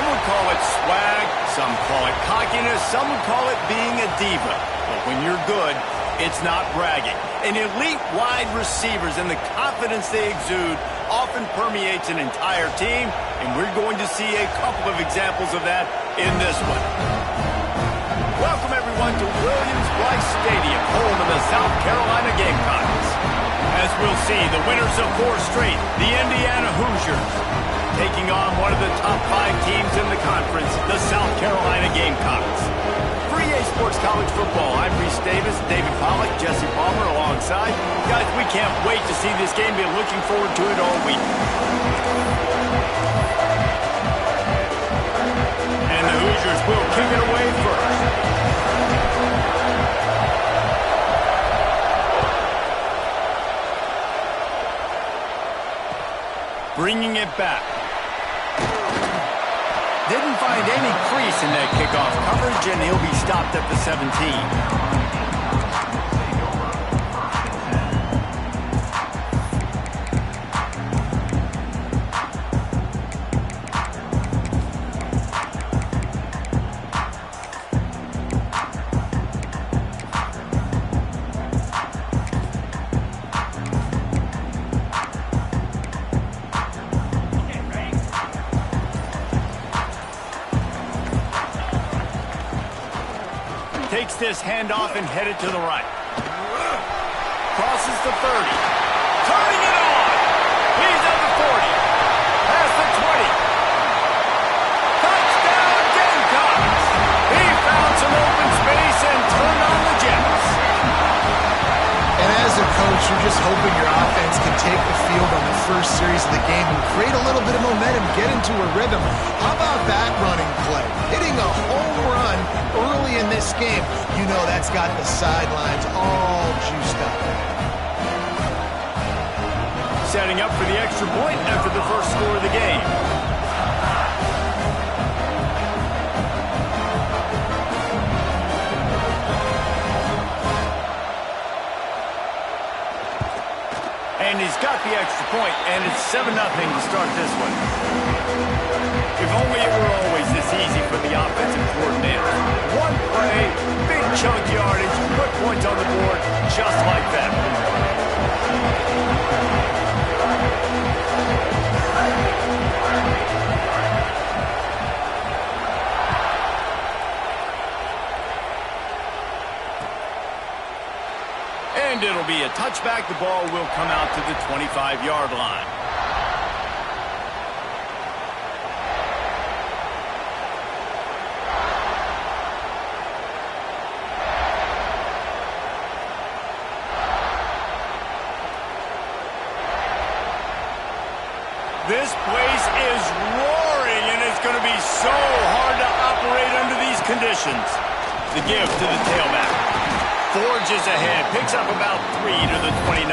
would call it swag, some call it cockiness, some would call it being a diva. But when you're good, it's not bragging. And elite wide receivers and the confidence they exude often permeates an entire team, and we're going to see a couple of examples of that in this one. Welcome, everyone, to Williams-Brice Stadium, home of the South Carolina Gamecocks. As we'll see, the winners of 4 straight, the Indiana Hoosiers, taking on one of the top 5 teams in the conference, the South Carolina Gamecocks. For EA Sports College Football, I'm Reese Davis, David Pollack, Jesse Palmer alongside. Guys, we can't wait to see this game. Been looking forward to it all week. And the Hoosiers will kick it away first. Bringing it back. Didn't find any crease in that kickoff coverage, and he'll be stopped at the 17. Takes this handoff and headed to the right. Crosses the 30. Turning it on. He's at the 40. Past the 20. Touchdown Gamecocks. He found some open space and turned on the Jets. And as a coach, you're just hoping your offense can take the field on the first series of the game and create a little bit of momentum, get into a rhythm. How about that running play? Hitting a home run early in this game. You know that's got the sidelines all juiced up. Setting up for the extra point after the first score of the game. And he's got the extra point, and it's 7-0 to start this one. If only it were always this easy for the offensive coordinator. One play, big chunk yardage, put points on the board, just like that. And it'll be a touchback. The ball will come out to the 25-yard line. This place is roaring, and it's going to be so hard to operate under these conditions. The give to the tailback. Forges ahead, picks up about 3 to the 29.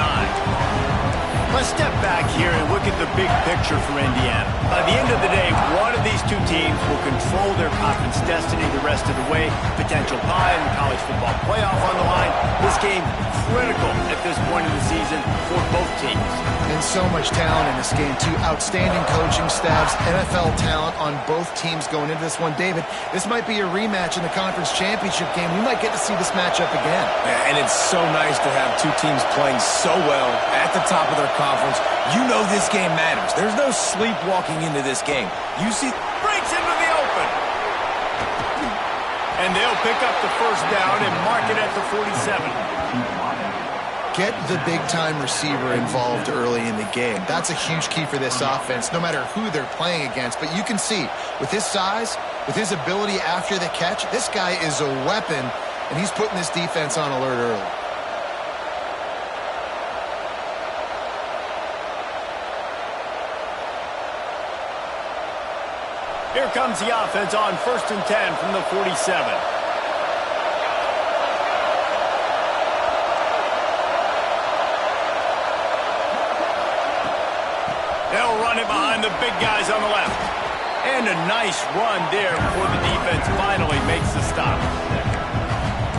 Let's step back here and look at the big picture for Indiana. By the end of the day, one of these two teams will control their conference destiny the rest of the way. Potential bye in the college football playoff on the line. This game critical at this point in the season for both teams. And so much talent in this game, too. Outstanding coaching staffs, NFL talent on both teams going into this one. David, this might be a rematch in the conference championship game. We might get to see this matchup again. Yeah, and it's so nice to have two teams playing so well at the top of their conference. You know this game matters. There's no sleepwalking into this game. You see... Breaks into the open. And they'll pick up the first down and mark it at the 47. Get the big-time receiver involved early in the game. That's a huge key for this offense, no matter who they're playing against. But you can see, with his size, with his ability after the catch, this guy is a weapon, and he's putting this defense on alert early. Here comes the offense on 1st and 10 from the 47. They'll run it behind the big guys on the left. And a nice run there before the defense finally makes the stop.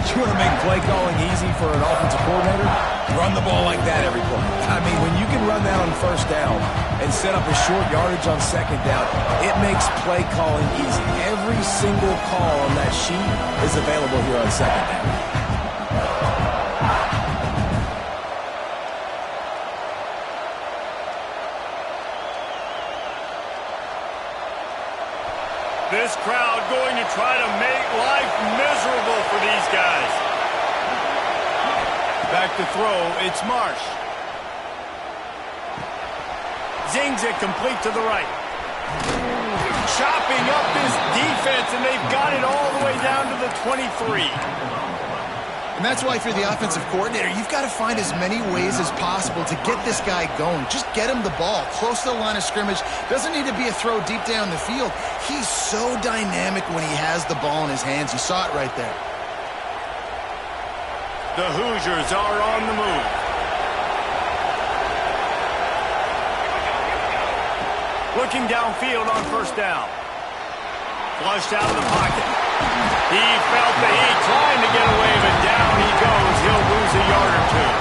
You want to make play calling easy for an offensive coordinator? Run the ball like that every play. I mean, when you can run that on first down and set up a short yardage on second down, it makes play calling easy. Every single call on that sheet is available here on second down. This crowd going to try to make life miserable for these guys. Back to throw, it's Marsh. Zings it complete to the right. Chopping up this defense, and they've got it all the way down to the 23. And that's why if you're the offensive coordinator, you've got to find as many ways as possible to get this guy going. Just get him the ball close to the line of scrimmage. Doesn't need to be a throw deep down the field. He's so dynamic when he has the ball in his hands. You saw it right there. The Hoosiers are on the move. Looking downfield on first down. Flushed out of the pocket. He felt the heat trying to get away, but down he goes. He'll lose a yard or two.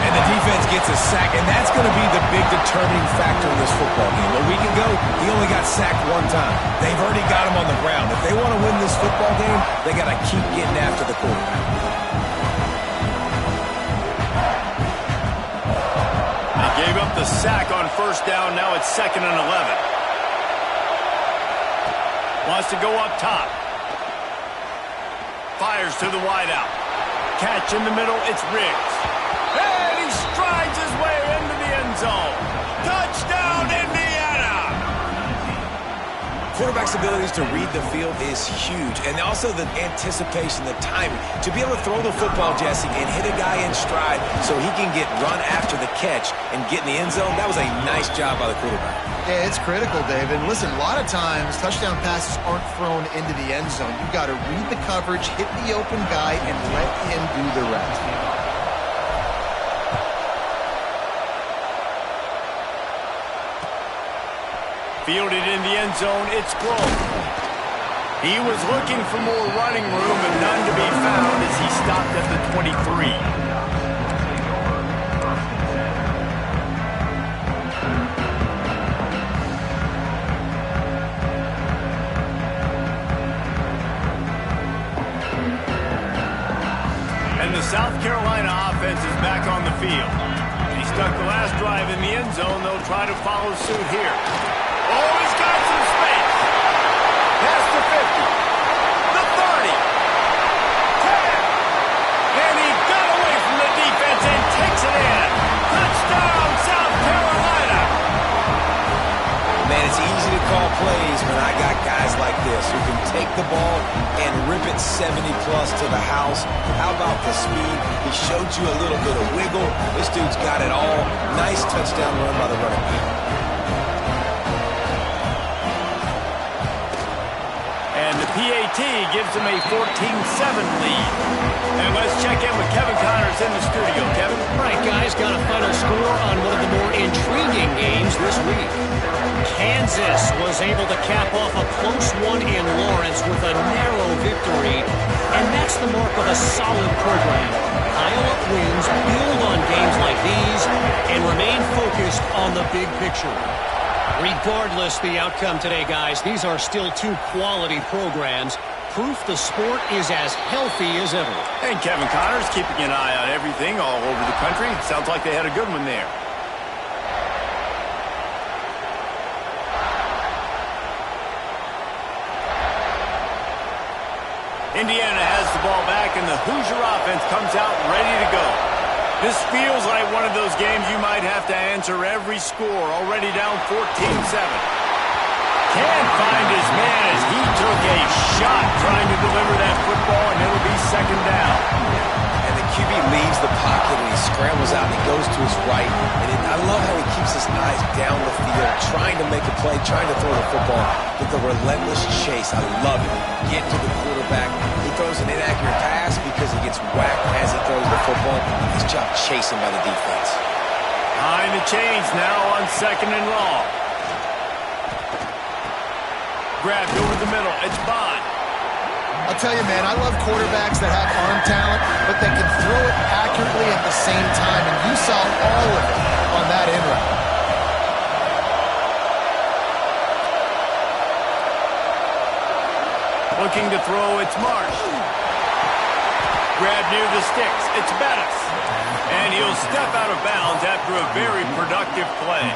And the defense gets a sack, and that's going to be the big determining factor in this football game. A week ago, he only got sacked one time. They've already got him on the ground. If they want to win this football game, they got to keep getting after the quarterback. They gave up the sack on first down. Now it's 2nd and 11. Wants to go up top. Fires to the wideout. Catch in the middle, it's Riggs. And he strides his way into the end zone. Touchdown, Indiana! Quarterback's abilities to read the field is huge, and also the anticipation, the timing. To be able to throw the football, Jesse, and hit a guy in stride so he can get run after the catch and get in the end zone, that was a nice job by the quarterback. Yeah, it's critical, David. Listen, a lot of times touchdown passes aren't thrown into the end zone. You've got to read the coverage, hit the open guy, and let him do the rest. Fielded in the end zone, it's Grove. He was looking for more running room, but none to be found as he stopped at the 23. South Carolina offense is back on the field. He stuck the last drive in the end zone. They'll try to follow suit here. Oh, he's got some space. Past the 50. The 30. 10. And he got away from the defense and takes it in. Touchdown, South Carolina. Man, it's easy to call plays when I got guys like this who can take the ball and rip it 70-plus to the house. How about the speed? He showed you a little bit of wiggle. This dude's got it all. Nice touchdown run by the running back. And the PAT gives him a 14-7 lead. And let's check in with Kevin Connors in the studio. Kevin? All right, guys, got a final score on one of the more intriguing games this week. Kansas was able to cap off a close one in Lawrence with a narrow victory, and that's the mark of a solid program. Pile up wins, build on games like these, and remain focused on the big picture. Regardless the outcome today, guys, these are still two quality programs. Proof the sport is as healthy as ever. And Kevin Connors keeping an eye on everything all over the country. Sounds like they had a good one there. Indiana has the ball back, and the Hoosier offense comes out ready to go. This feels like one of those games you might have to answer every score, already down 14-7. Can't find his man as he took a shot trying to deliver that football, and it'll be 2nd down. And the QB leaves the pocket, and he scrambles out, and he goes to his right. And I love how he keeps his eyes down the field, trying to make a play, trying to throw the football with the relentless chase. I love it. Get to the quarterback. He throws an inaccurate pass because he gets whacked as he throws the football. Nice job chasing by the defense. Behind the chains now on 2nd and long. Grabbed over the middle. It's Bond. I'll tell you, man, I love quarterbacks that have arm talent, but that can throw it accurately at the same time, and you saw all of it on that in route. Looking to throw, it's Marsh. Grab near the sticks, it's Bettis. And he'll step out of bounds after a very productive play.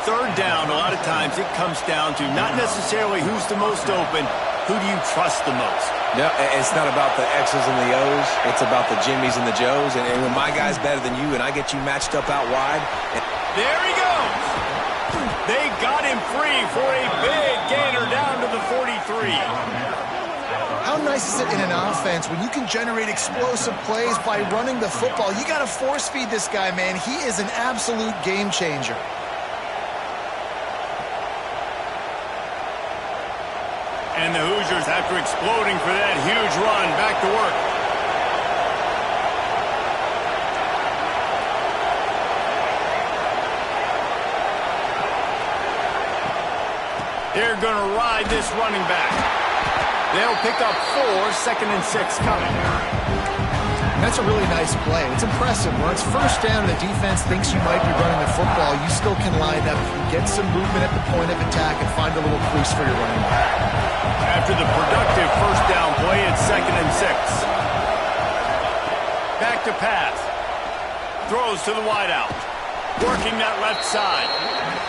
Third down, a lot of times it comes down to not necessarily who's the most open, who do you trust the most? No, it's not about the X's and the O's. It's about the Jimmies and the Joes. And when my guy's better than you and I get you matched up out wide. There he goes. They got him free for a big gainer down to the 43. How nice is it in an offense when you can generate explosive plays by running the football? You got to force feed this guy, man. He is an absolute game changer. And the Hoosiers, after exploding for that huge run, back to work. They're going to ride this running back. They'll pick up 4, 2nd and 6 coming. That's a really nice play. It's impressive. When it's first down and the defense thinks you might be running the football, you still can line up, get some movement at the point of attack, and find a little crease for your running back. After the productive first down play, it's 2nd and 6. Back to pass. Throws to the wideout. Working that left side.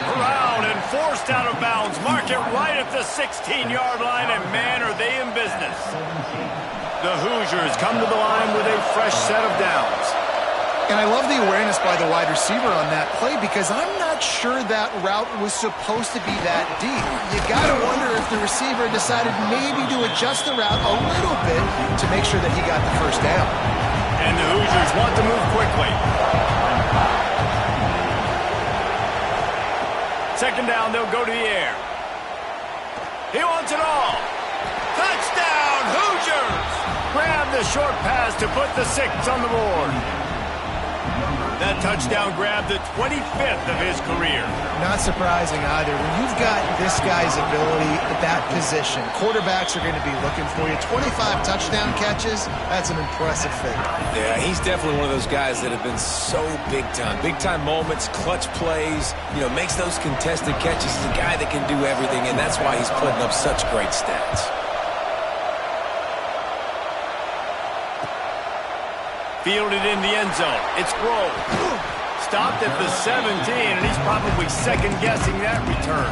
Around and forced out of bounds. Mark it right at the 16-yard line, and man, are they in business. The Hoosiers come to the line with a fresh set of downs. And I love the awareness by the wide receiver on that play because I'm not sure that route was supposed to be that deep. You got to wonder if the receiver decided maybe to adjust the route a little bit to make sure that he got the first down. And the Hoosiers want to move quickly. Second down, they'll go to the air. He wants it all. Touchdown, Hoosiers! Grab the short pass to put the 6 on the board. That touchdown grabbed the 25th of his career. Not surprising either. When you've got this guy's ability at that position, quarterbacks are going to be looking for you. 25 touchdown catches, that's an impressive thing. Yeah, he's definitely one of those guys that have been so big time. Big time moments, clutch plays, makes those contested catches. He's a guy that can do everything, and that's why he's putting up such great stats. Fielded in the end zone. It's Grove. Stopped at the 17, and he's probably second-guessing that return.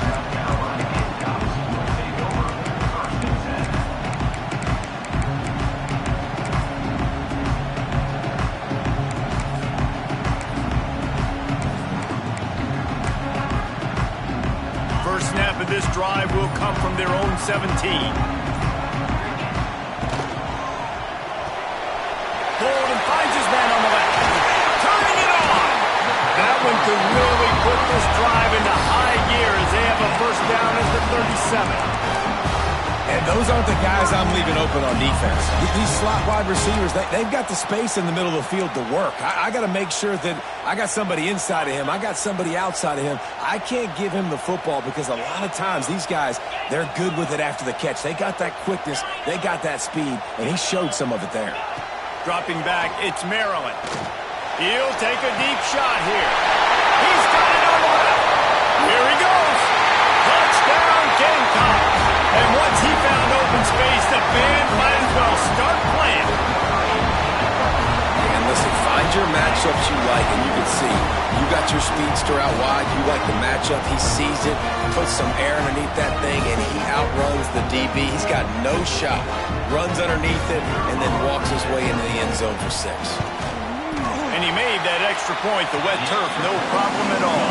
First snap of this drive will come from their own 17. Finds his man on the left. Turning it on. That one could really put this drive into high gear as they have a first down as the 37. And those aren't the guys I'm leaving open on defense. These slot wide receivers, they've got the space in the middle of the field to work. I got to make sure that I got somebody inside of him. I got somebody outside of him. I can't give him the football because a lot of times these guys, they're good with it after the catch. They got that quickness. They got that speed, and he showed some of it there. Dropping back, it's Maryland. He'll take a deep shot here. He's got it on the left. Here he goes. Touchdown, Gamecocks. And once he found open space, the band might as well start playing. And listen, find your matchups you like, and you can see. You got your speedster out wide. You like the matchup. He sees it, puts some air underneath that thing, and he outruns the DB. He's got no shot. Runs underneath it, and then walks his way into the end zone for 6. And he made that extra point, the wet turf, no problem at all.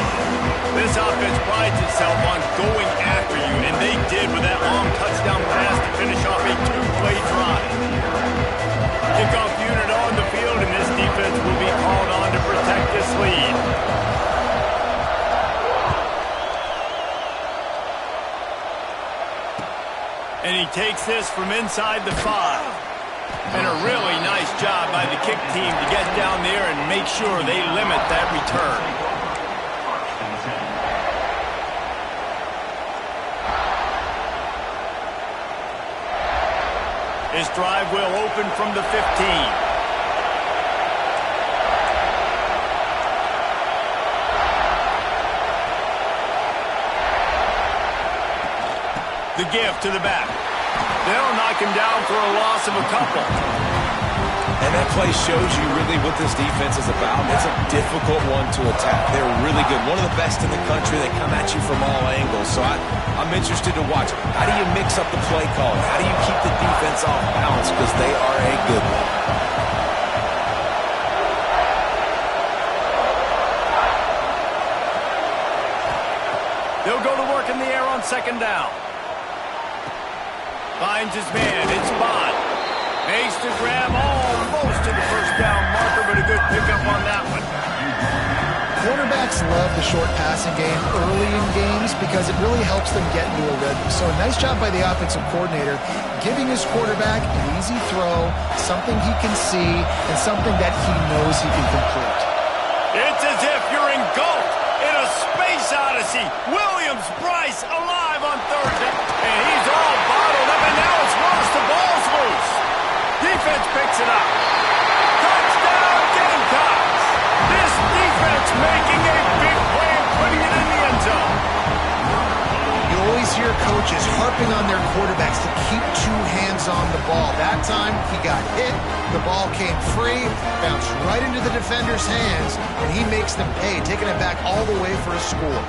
This offense prides itself on going after you, and they did with that long touchdown pass to finish off a 2-play drive. Kickoff unit on the field, and this defense will be called on to protect this lead. And he takes this from inside the 5. And a really nice job by the kick team to get down there and make sure they limit that return. This drive will open from the 15. The give to the back. They'll knock him down for a loss of a couple. And that play shows you really what this defense is about. It's a difficult one to attack. They're really good. One of the best in the country. They come at you from all angles. So I'm interested to watch. How do you mix up the play calling? How do you keep the defense off balance? Because they are a good one. They'll go to work in the air on second down. Finds his man. It's Bond. Makes the grab almost to the first down marker, but a good pickup on that one. Quarterbacks love the short passing game early in games because it really helps them get into a rhythm. So a nice job by the offensive coordinator giving his quarterback an easy throw, something he can see, and something that he knows he can complete. It's as if you're engulfed in a space odyssey. Williams-Brice alive on third down, and he's all bottled up, and now it's worse. The ball's loose. Defense picks it up. Touchdown, Gamecocks! This defense making a big play and putting it in the end zone. You always hear coaches harping on their quarterbacks to keep two hands on the ball. That time, he got hit. The ball came free, bounced right into the defender's hands, and he makes them pay, taking it back all the way for a score.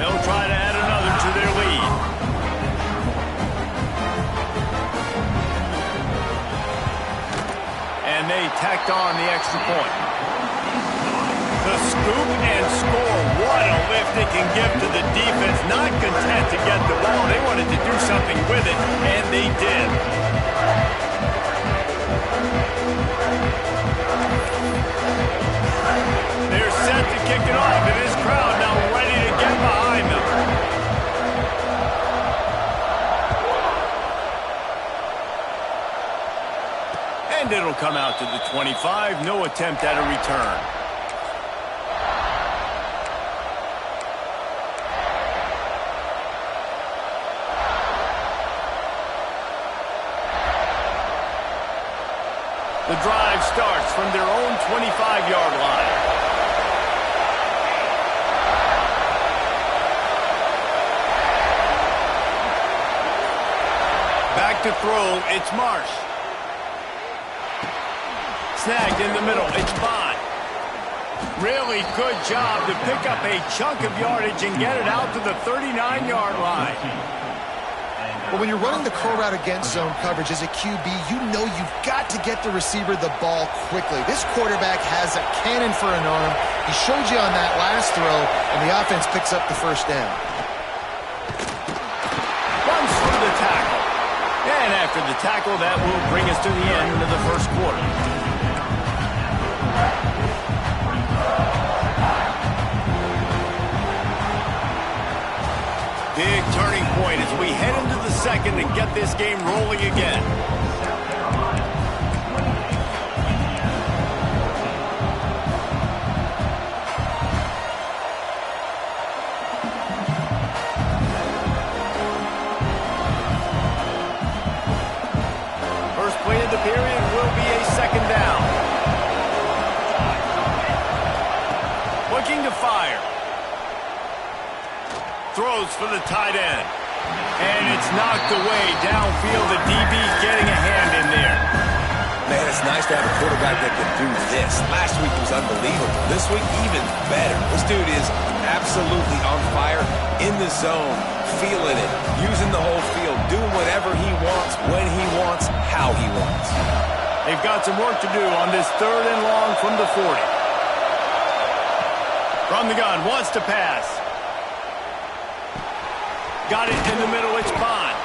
They'll try to add another to their lead. And they tacked on the extra point. The scoop and score. What a lift it can give to the defense. Not content to get the ball. They wanted to do something with it, and they did. They're set to kick it off, and this crowd now ready to get behind them. And it'll come out to the 25. No attempt at a return. The drive starts from their own 25-yard line. Back to throw, it's Marsh. Snagged in the middle, it's Bond. Really good job to pick up a chunk of yardage and get it out to the 39-yard line. But when you're running the curl route against zone coverage as a QB, you know you've got to get the receiver the ball quickly. This quarterback has a cannon for an arm. He showed you on that last throw, and the offense picks up the first down. Runs through the tackle. And after the tackle, that will bring us to the end of the first quarter. Big turning point as we head into the second and get this game rolling again. First play of the period will be a second down. Looking to fire. Throws for the tight end. And it's knocked away downfield. The DB's getting a hand in there. Man, it's nice to have a quarterback that can do this. Last week was unbelievable. This week, even better. This dude is absolutely on fire, in the zone, feeling it, using the whole field, doing whatever he wants, when he wants, how he wants. They've got some work to do on this third and long from the 40. From the gun, wants to pass. Got it in the middle, it's Bond.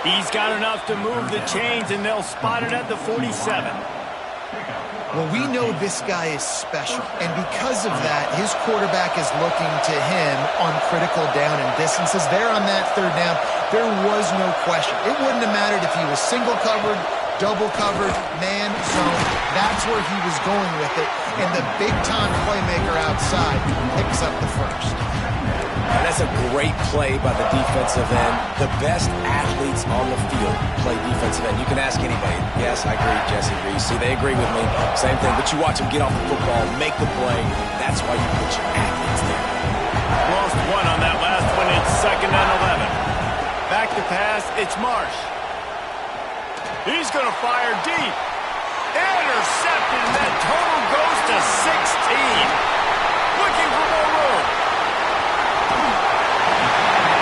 He's got enough to move the chains, and they'll spot it at the 47. Well, we know this guy is special, and because of that, his quarterback is looking to him on critical down and distances. There on that third down, there was no question. It wouldn't have mattered if he was single covered, double covered, man, zone. That's That's where he was going with it. And the big-time playmaker outside picks up the first. And that's a great play by the defensive end. The best athletes on the field play defensive end. You can ask anybody. Yes, I agree. Jesse agrees. See, they agree with me. Same thing. But you watch them get off the football, make the play. That's why you put your athletes there. Lost one on that last one. It's 2nd and 11. Back to pass. It's Marsh. He's going to fire deep. Intercepted, and that total goes to 16. Looking for more room.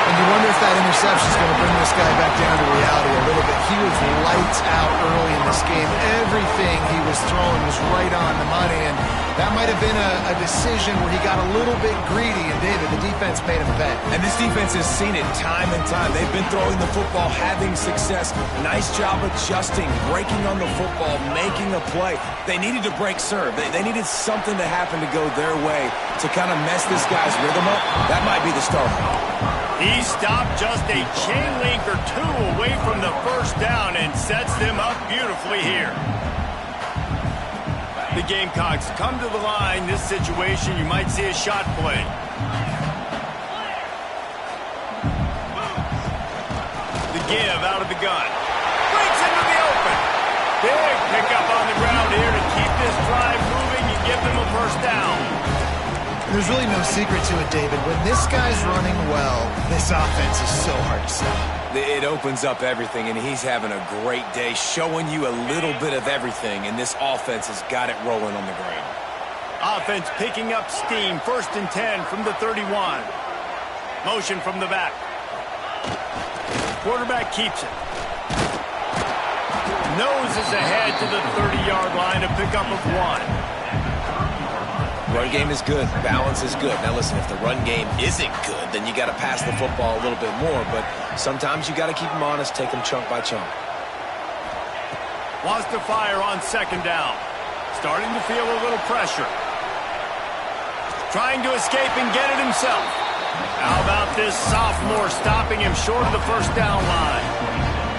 And you wonder if that interception is going to bring this guy back down to reality a little bit. He was lights out early in this game. Everything he was throwing was right on the money, and that might have been a decision where he got a little bit greedy, and David, the defense made him pay. And this defense has seen it time and time. They've been throwing the football, having success. Nice job adjusting, breaking on the football, making a play. They needed to break serve. They needed something to happen to go their way to kind of mess this guy's rhythm up. That might be the start. He stopped just a chain link or two away from the first down and sets them up beautifully here. The Gamecocks come to the line. This situation, you might see a shot play. The give out of the gun. Breaks into the open. Big pickup on the ground here to keep this drive moving and give them a first down. There's really no secret to it, David. When this guy's running well, this offense is so hard to stop. It opens up everything, and he's having a great day, showing you a little bit of everything, and this offense has got it rolling on the ground. Offense picking up steam. 1st and 10 from the 31. Motion from the back. Quarterback keeps it. Noses ahead to the 30-yard line, a pickup of 1. Run game is good. Balance is good. Now, listen, if the run game isn't good, then you got to pass the football a little bit more. But sometimes you got to keep them honest, take them chunk by chunk. Wants to fire on 2nd down. Starting to feel a little pressure. Trying to escape and get it himself. How about this sophomore stopping him short of the first down line?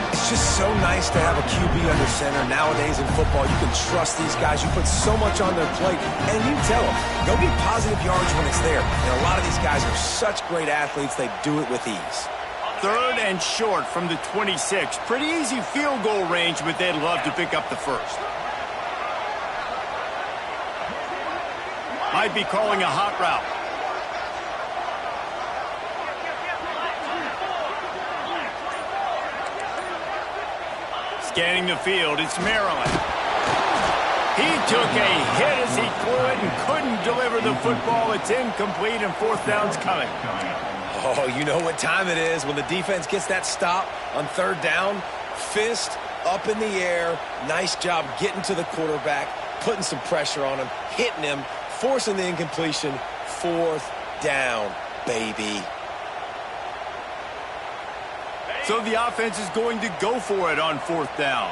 It's just so nice to have a QB under center. Nowadays in football, you can trust these guys. You put so much on their plate, and you tell them, go get positive yards when it's there. And a lot of these guys are such great athletes, they do it with ease. 3rd and short from the 26. Pretty easy field goal range, but they'd love to pick up the first. Might be calling a hot route. Scanning the field, it's Maryland. He took a hit as he threw it and couldn't deliver the football. It's incomplete, and 4th down's coming. Oh, you know what time it is when the defense gets that stop on 3rd down. Fist up in the air. Nice job getting to the quarterback, putting some pressure on him, hitting him, forcing the incompletion. 4th down, baby. So the offense is going to go for it on 4th down.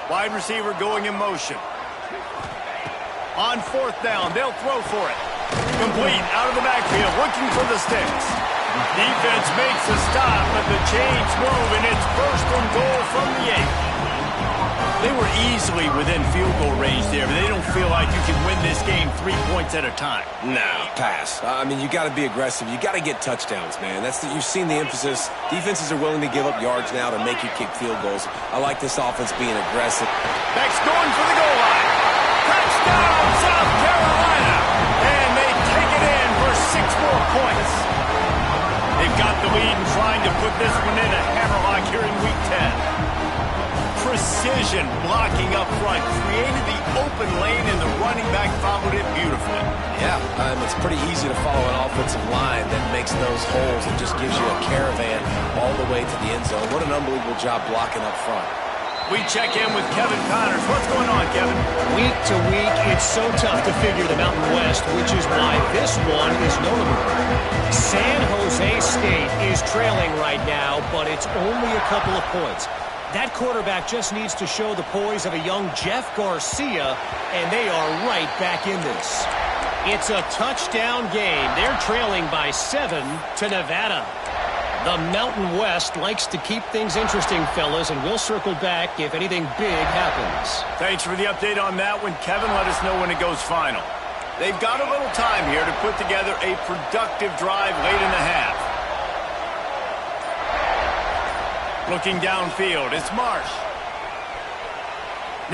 Wide receiver going in motion. On 4th down, they'll throw for it. Complete out of the backfield, looking for the sticks. Defense makes a stop, but the chains move, and it's 1st and goal from the 8. They were easily within field goal range there, but they don't feel like you can win this game 3 points at a time. No, pass. I mean, you got to be aggressive. You got to get touchdowns, man. You've seen the emphasis. Defenses are willing to give up yards now to make you kick field goals. I like this offense being aggressive. Beck's going for the goal line. Touchdown, South Carolina. And they take it in for 6 more points. They've got the lead and trying to put this one in a hammerlock here in Week 10. Precision blocking up front, created the open lane, and the running back followed it beautifully. Yeah, it's pretty easy to follow an offensive line that makes those holes and just gives you a caravan all the way to the end zone. What an unbelievable job blocking up front. We check in with Kevin Connors. What's going on, Kevin? Week to week, it's so tough to figure the Mountain West, which is why this one is notable. San Jose State is trailing right now, but it's only a couple of points. That quarterback just needs to show the poise of a young Jeff Garcia, and they are right back in this. It's a touchdown game. They're trailing by 7 to Nevada. The Mountain West likes to keep things interesting, fellas, and we'll circle back if anything big happens. Thanks for the update on that one, Kevin. Let us know when it goes final. They've got a little time here to put together a productive drive late in the half. Looking downfield, it's Marsh.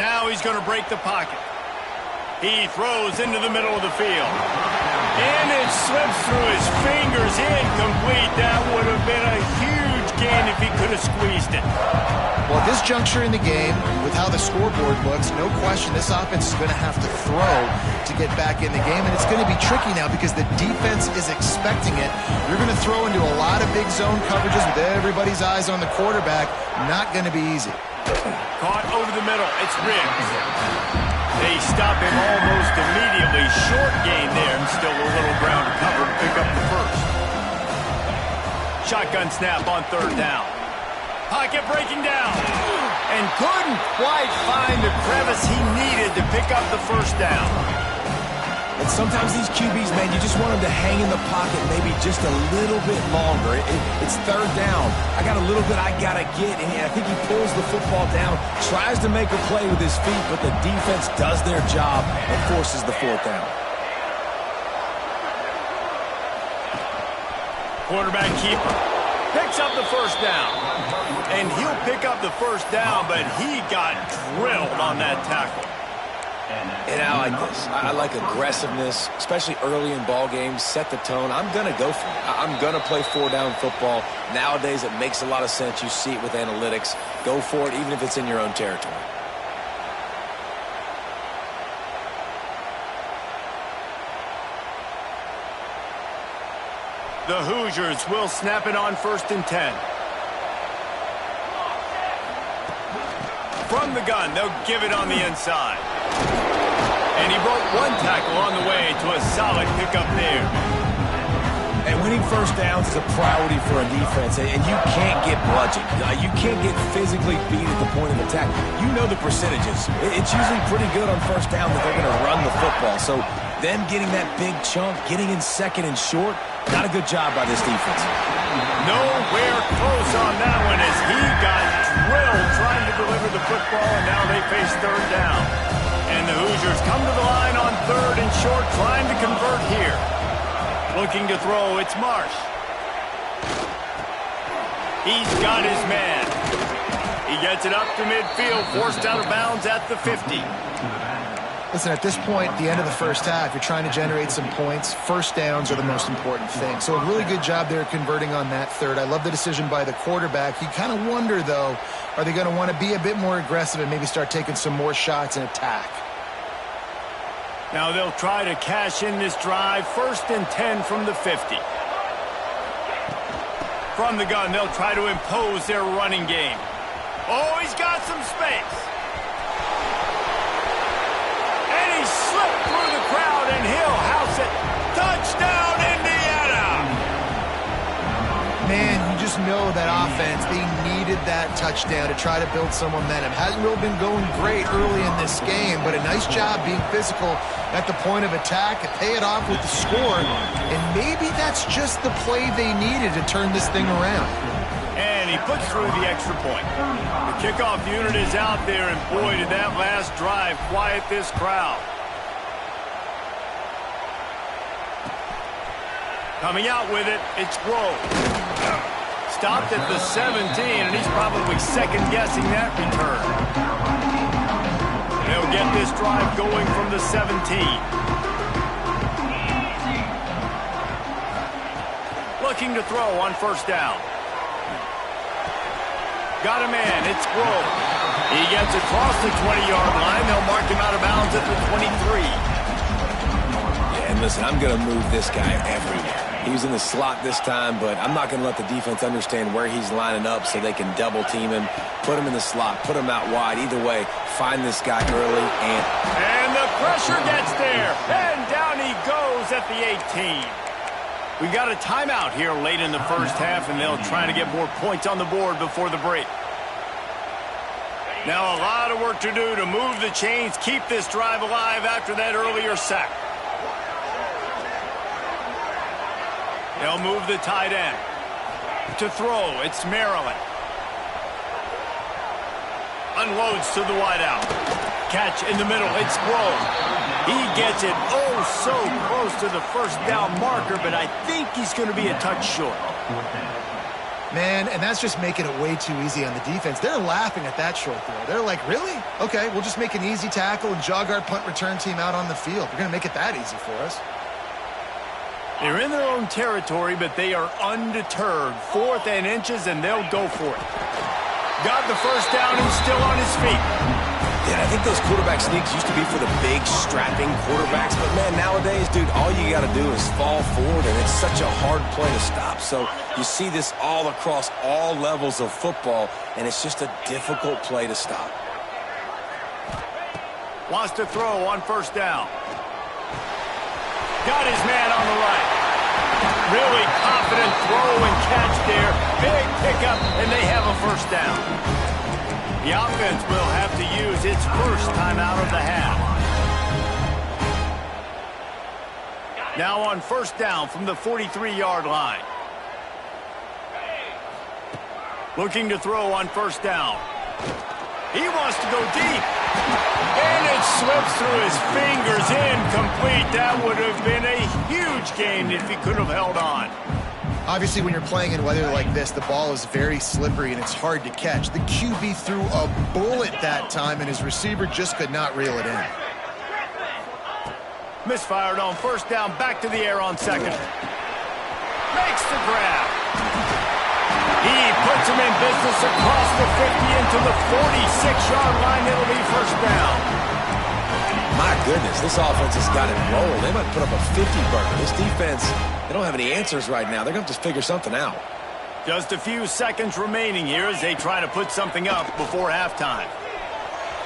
Now he's going to break the pocket. He throws into the middle of the field. And it slips through his fingers. Incomplete. That would have been a huge gain if he could have squeezed it. Well, at this juncture in the game, with how the scoreboard looks, no question this offense is going to have to throw to get back in the game. And it's going to be tricky now because the defense is expecting it. You're going to throw into a lot of big zone coverages with everybody's eyes on the quarterback. Not going to be easy. Caught over the middle. It's Riggs. They stop him almost immediately. Short gain there, and still a little ground to cover to pick up the first. Shotgun snap on third down. Pocket breaking down. And couldn't quite find the crevice he needed to pick up the first down. And sometimes these QBs, man, you just want them to hang in the pocket maybe just a little bit longer. It's third down. I got a little bit I got to get, and I think he pulls the football down, tries to make a play with his feet, but the defense does their job and forces the fourth down. Quarterback keeper picks up the first down. And he'll pick up the first down, but he got drilled on that tackle. And I like this. I like aggressiveness, especially early in ball games. Set the tone. I'm going to go for it. I'm going to play four-down football. Nowadays, it makes a lot of sense. You see it with analytics. Go for it, even if it's in your own territory. The Hoosiers will snap it on 1st and 10. From the gun, they'll give it on the inside. And he broke one tackle on the way to a solid pickup there. And winning first downs is a priority for a defense, and you can't get bludgeoned. You can't get physically beat at the point of attack. You know the percentages. It's usually pretty good on first down that they're going to run the football. So them getting that big chunk, getting in second and short, not a good job by this defense. Nowhere close on that one as he got drilled trying to deliver the football, and now they face third down. And the Hoosiers come to the line on 3rd and short, trying to convert here. Looking to throw, it's Marsh. He's got his man. He gets it up to midfield, forced out of bounds at the 50. Listen, at this point, the end of the first half, you're trying to generate some points. First downs are the most important thing. So a really good job there converting on that third. I love the decision by the quarterback. You kind of wonder, though, are they going to want to be a bit more aggressive and maybe start taking some more shots and attack? Now they'll try to cash in this drive. 1st and 10 from the 50. From the gun, they'll try to impose their running game. Oh, he's got some space. Slipped through the crowd, and he'll house it. Touchdown, Indiana! Man, you just know that offense, they needed that touchdown to try to build some momentum. Hasn't really been going great early in this game, but a nice job being physical at the point of attack and pay it off with the score. And maybe that's just the play they needed to turn this thing around. And he puts through the extra point. The kickoff unit is out there, and boy, did that last drive quiet this crowd. Coming out with it, it's Grove. Stopped at the 17, and he's probably second-guessing that return. They'll get this drive going from the 17. Looking to throw on 1st down. Got a man, it's Grove. He gets across the 20-yard line. They'll mark him out of bounds at the 23. Yeah, and listen, I'm going to move this guy everywhere. He was in the slot this time, but I'm not going to let the defense understand where he's lining up so they can double-team him, put him in the slot, put him out wide. Either way, find this guy early And the pressure gets there, and down he goes at the 18. We've got a timeout here late in the first half, and they'll try to get more points on the board before the break. Now a lot of work to do to move the chains, keep this drive alive after that earlier sack. They'll move the tight end. To throw, it's Maryland. Unloads to the wideout. Catch in the middle, it's Grove. He gets it so close to the first down marker, but I think he's going to be a touch short. Man, and that's just making it way too easy on the defense. They're laughing at that short throw. They're like, really? Okay, we'll just make an easy tackle and jog our punt return team out on the field. We're going to make it that easy for us. They're in their own territory, but they are undeterred. 4th and inches, and they'll go for it. Got the first down and still on his feet. Yeah, I think those quarterback sneaks used to be for the big, strapping quarterbacks. But, man, nowadays, dude, all you got to do is fall forward, and it's such a hard play to stop. So you see this all across all levels of football, and it's just a difficult play to stop. Wants to throw on first down. Got his man on the right. Really confident throw and catch there. Big pickup, and they have a first down. The offense will have to use its first timeout of the half. Now on first down from the 43-yard line. Looking to throw on first down. He wants to go deep. And it slips through his fingers, incomplete. That would have been a huge gain if he could have held on. Obviously, when you're playing in weather like this, the ball is very slippery and it's hard to catch. The QB threw a bullet that time, and his receiver just could not reel it in. Misfired on first down, back to the air on second. Makes the grab. He puts him in business across the 50 into the 46-yard line. It'll be first down. My goodness, this offense has got it rolling. They might put up a 50-burger. This defense, they don't have any answers right now. They're going to have to figure something out. Just a few seconds remaining here as they try to put something up before halftime.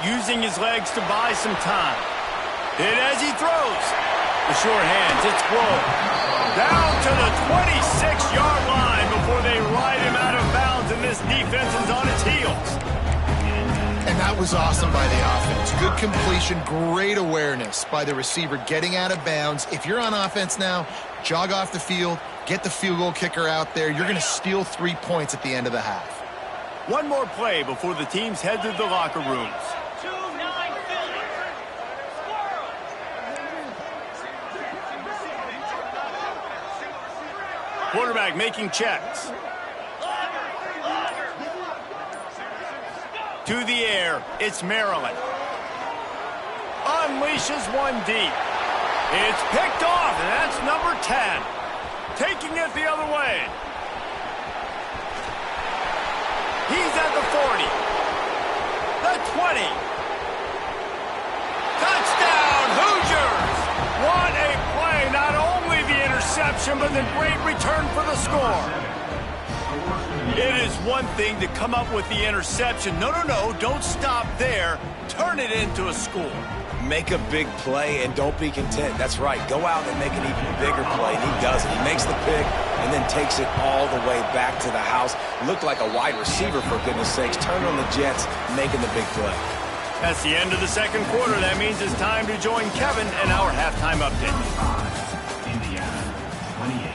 Using his legs to buy some time. Hit as he throws. The short hands, it's Grove. Down to the 26-yard line before they ride him out of bounds, and this defense is on its heels. And that was awesome by the offense. Good completion, great awareness by the receiver getting out of bounds. If you're on offense now, jog off the field, get the field goal kicker out there. You're going to steal 3 points at the end of the half. One more play before the teams head to the locker rooms. Quarterback making checks. To the air, it's Maryland. Unleashes one deep. It's picked off, and that's number 10. Taking it the other way. He's at the 40. The 20. Touchdown, Hoosiers! What a play. Not only the interception, but the great return for the score. It is one thing to come up with the interception. No, don't stop there. Turn it into a score. Make a big play and don't be content. That's right. Go out and make an even bigger play, and he does it. He makes the pick and then takes it all the way back to the house. Looked like a wide receiver, for goodness sakes. Turn on the Jets, making the big play. That's the end of the second quarter. That means it's time to join Kevin and our halftime update. Indiana, 28.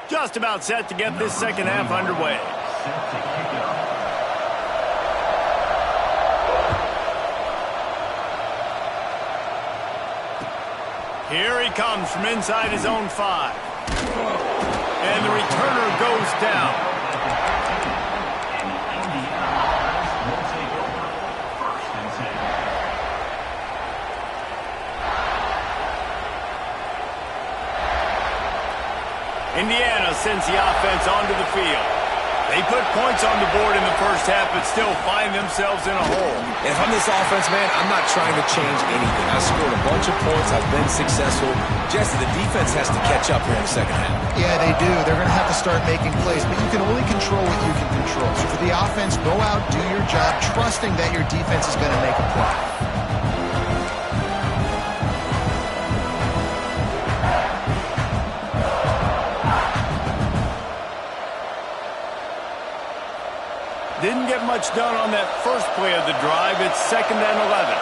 Just about set to get this second half underway. Set to kick off. Here he comes from inside his own 5. And the returner goes down. Indiana sends the offense onto the field. They put points on the board in the first half, but still find themselves in a hole. If I'm this offense, man, I'm not trying to change anything. I scored a bunch of points. I've been successful. Jesse, the defense has to catch up here in the second half. Yeah, they do. They're going to have to start making plays, but you can only control what you can control. So for the offense, go out, do your job, trusting that your defense is going to make a play. Didn't get much done on that first play of the drive. It's 2nd and 11.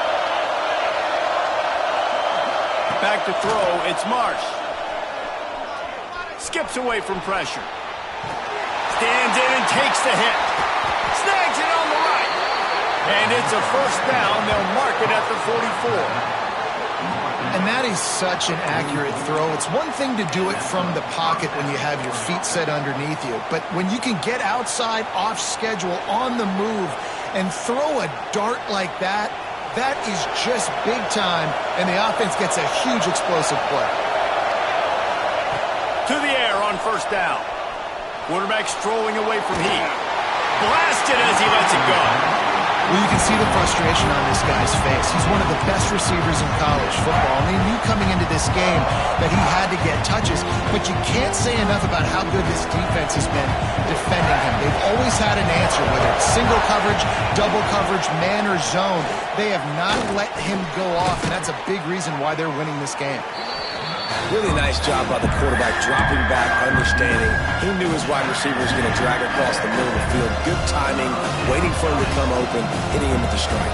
Back to throw, it's Marsh. Skips away from pressure. Stands in and takes the hit. Snags it on the right. And it's a first down. They'll mark it at the 44. And that is such an accurate throw. It's one thing to do it from the pocket when you have your feet set underneath you, but when you can get outside, off schedule, on the move, and throw a dart like that, that is just big time, and the offense gets a huge explosive play. To the air on first down. Quarterback strolling away from heat. Blasted as he lets it go. Well, you can see the frustration on this guy's face. He's one of the best receivers in college football, and they knew coming into this game that he had to get touches, but you can't say enough about how good this defense has been defending him. They've always had an answer, whether it's single coverage, double coverage, man or zone. They have not let him go off, and that's a big reason why they're winning this game. Really nice job by the quarterback, dropping back, understanding. He knew his wide receiver was going to drag across the middle of the field. Good timing, waiting for him to come open, hitting him with the strike.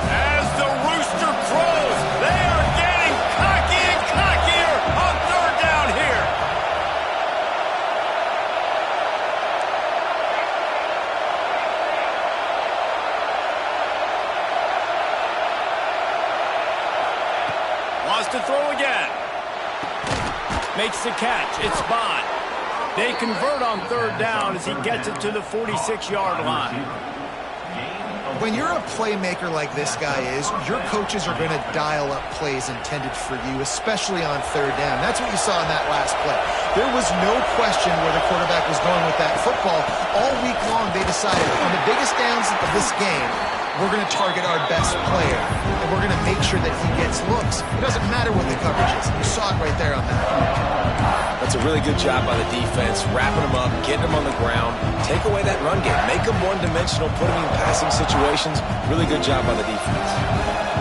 As the rooster crows, they are getting cocky and cockier on third down here. Wants to throw again. Makes the catch. It's Bond. They convert on third down as he gets it to the 46-yard line. When you're a playmaker like this guy is, your coaches are going to dial up plays intended for you, especially on third down. That's what you saw in that last play. There was no question where the quarterback was going with that football. All week long, they decided on the biggest downs of this game, we're going to target our best player, and we're going to make sure that he gets looks. It doesn't matter what the coverage is. You saw it right there on that. That's a really good job by the defense, wrapping them up, getting them on the ground, take away that run game, make them one-dimensional, put them in passing situations. Really good job by the defense.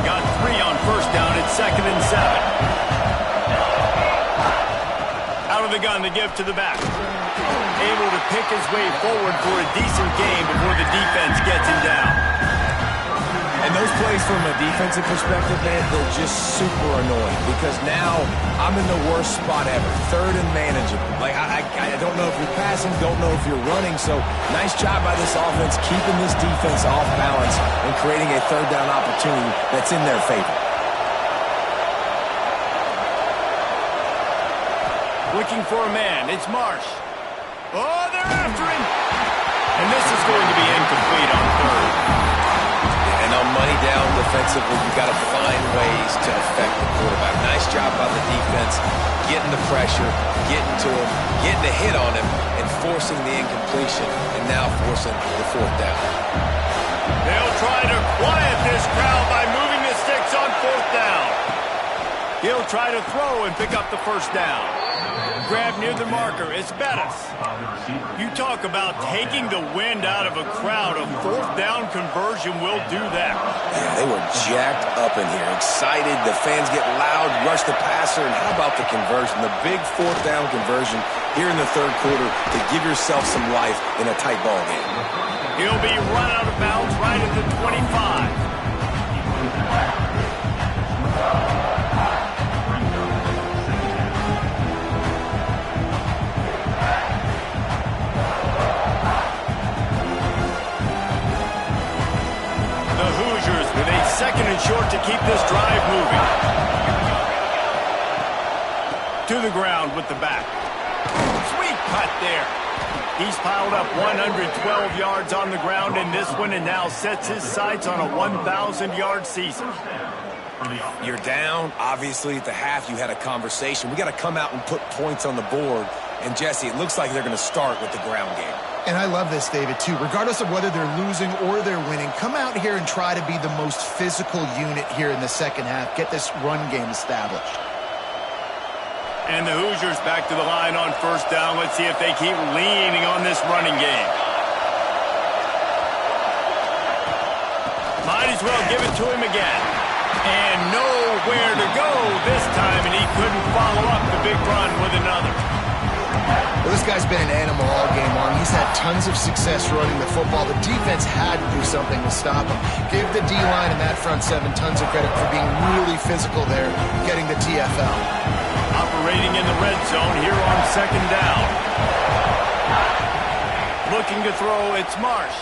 Got 3 on first down. It's 2nd and 7. Out of the gun to give to the back. Able to pick his way forward for a decent game before the defense gets him down. And those plays from a defensive perspective, man, they're just super annoying because now I'm in the worst spot ever. Third and manageable. Like, I don't know if you're passing, don't know if you're running. So nice job by this offense keeping this defense off balance and creating a third down opportunity that's in their favor. Looking for a man. It's Marsh. Oh, they're after him. And this is going to be incomplete on third. And on money down defensively, you've got to find ways to affect the quarterback. Nice job by the defense, getting the pressure, getting to him, getting a hit on him, and forcing the incompletion, and now forcing the fourth down. They'll try to quiet this crowd by moving the sticks on fourth down. He'll try to throw and pick up the first down. Grab near the marker. It's Bettis. You talk about taking the wind out of a crowd. A fourth down conversion will do that. Yeah, they were jacked up in here, excited. The fans get loud, rush the passer, and how about the conversion? The big fourth down conversion here in the third quarter to give yourself some life in a tight ball game. He'll be run out of bounds right at the 25. With a 2nd and short to keep this drive moving. To the ground with the back. Sweet cut there. He's piled up 112 yards on the ground in this one and now sets his sights on a 1,000-yard season. You're down. Obviously, at the half, you had a conversation. We got to come out and put points on the board. And, Jesse, it looks like they're going to start with the ground game. And I love this, David, too. Regardless of whether they're losing or they're winning, come out here and try to be the most physical unit here in the second half. Get this run game established. And the Hoosiers back to the line on first down. Let's see if they keep leaning on this running game. Might as well give it to him again. And nowhere to go this time, and he couldn't follow up the big run with another. Well, this guy's been an animal all game long. He's had tons of success running the football. The defense had to do something to stop him. Give the D-line and that front seven tons of credit for being really physical there, getting the TFL. Operating in the red zone here on second down. Looking to throw, it's Marsh.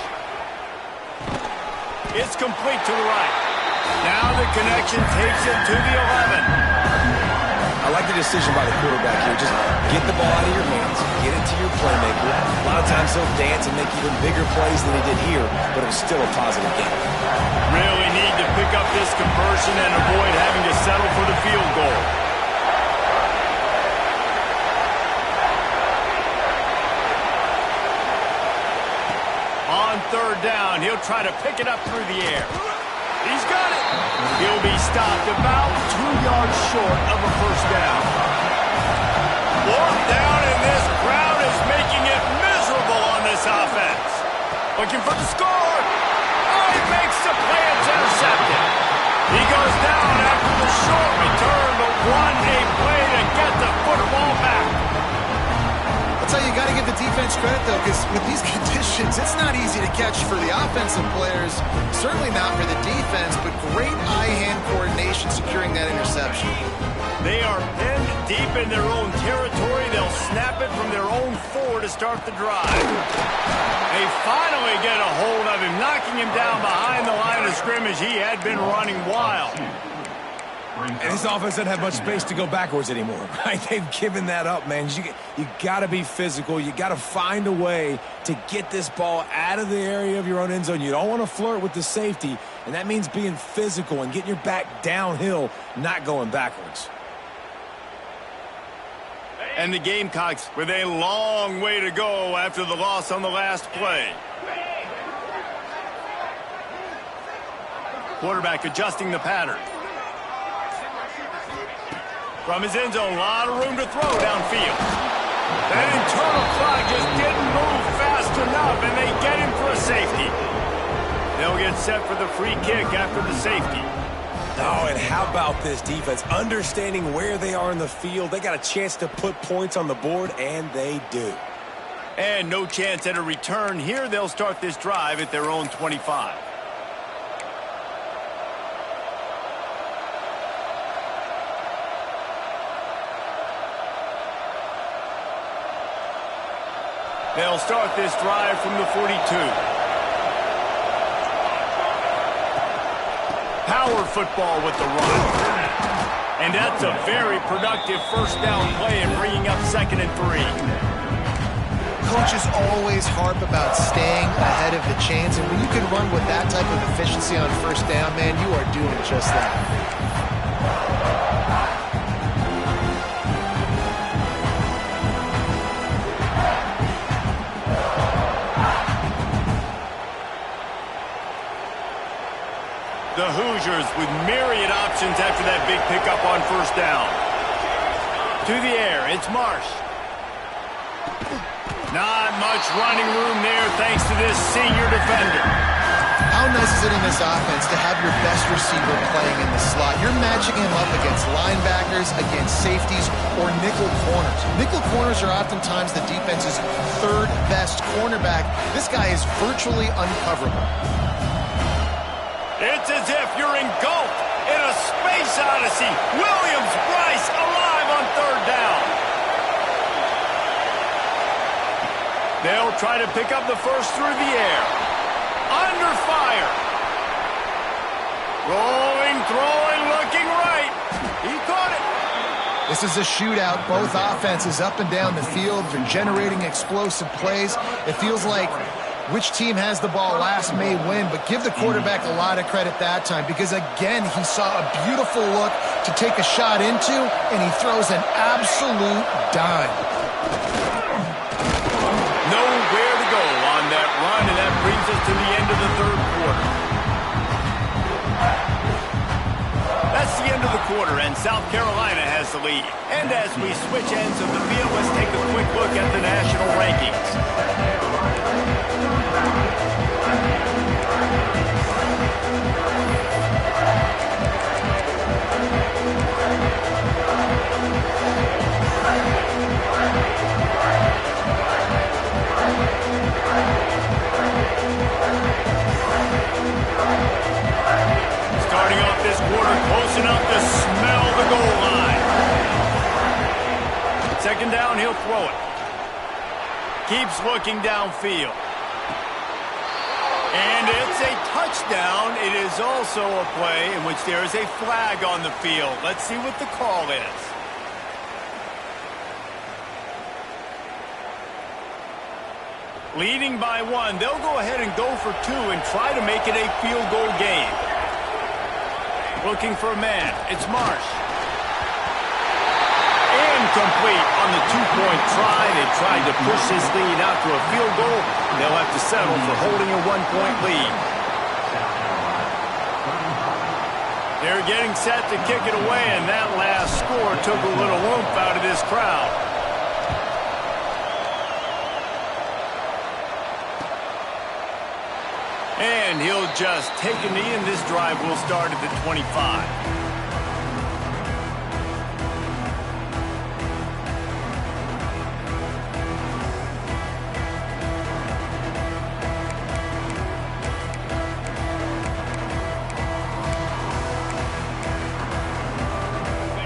It's complete to the right. Now the connection takes it to the 11. I like the decision by the quarterback here. Just get the ball out of your hands, get it to your playmaker. A lot of times he'll dance and make even bigger plays than he did here, but it was still a positive game. Really need to pick up this conversion and avoid having to settle for the field goal. On third down, he'll try to pick it up through the air. He's got it. He'll be stopped about 2 yards short of a first down. Fourth down, and this crowd is making it miserable on this offense. Looking for the score. Oh, he makes the play. It's intercepted. He goes down after the short return, but one a play to get the football back. I'll tell you, you got to give the defense credit, though, because with these conditions, it's not easy to catch for the offensive players, certainly not for the defense, but great eye-hand coordination securing that interception. They are pinned deep in their own territory. They'll snap it from their own 4 to start the drive. They finally get a hold of him, knocking him down behind the line of scrimmage. He had been running wild. And this offense doesn't have much space to go backwards anymore, right? They've given that up, man. You got to be physical. You got to find a way to get this ball out of the area of your own end zone. You don't want to flirt with the safety, and that means being physical and getting your back downhill, not going backwards. And the Gamecocks with a long way to go after the loss on the last play. Quarterback adjusting the pattern. From his end zone, a lot of room to throw downfield. That internal clock just didn't move fast enough, and they get him for a safety. They'll get set for the free kick after the safety. Oh, and how about this defense? Understanding where they are in the field. They got a chance to put points on the board, and they do. And no chance at a return here. They'll start this drive at their own 25. They'll start this drive from the 42. Power football with the run. And that's a very productive first down play in bringing up 2nd and 3. Coaches always harp about staying ahead of the chains, and when you can run with that type of efficiency on first down, man, you are doing just that. The Hoosiers with myriad options after that big pickup on first down. To the air, it's Marsh. Not much running room there thanks to this senior defender. How nice is it in this offense to have your best receiver playing in the slot? You're matching him up against linebackers, against safeties, or nickel corners. Nickel corners are oftentimes the defense's 3rd best cornerback. This guy is virtually uncoverable. It's as if you're engulfed in a space odyssey. Williams-Brice alive on 3rd down. They'll try to pick up the first through the air. Under fire. Rolling, throwing, looking right. He caught it. This is a shootout. Both offenses up and down the field. They're generating explosive plays. It feels like which team has the ball last may win, but give the quarterback a lot of credit that time because, again, he saw a beautiful look to take a shot into, and he throws an absolute dime. Nowhere to go on that run, and that brings us to the end of the 3rd quarter. That's the end of the quarter, and South Carolina has the lead. And as we switch ends of the field, let's take a quick look at the national rankings. Starting off this quarter close enough to smell the goal line. down, he'll throw it. Keeps looking downfield. And it's a touchdown. It is also a play in which there is a flag on the field. Let's see what the call is. Leading by 1, they'll go ahead and go for 2 and try to make it a field goal game. Looking for a man. It's Marsh. Incomplete on the 2-point try. They tried to push this lead out to a field goal. They'll have to settle for holding a 1-point lead. They're getting set to kick it away, and that last score took a little oomph out of this crowd. And he'll just take a knee, and this drive will start at the 25.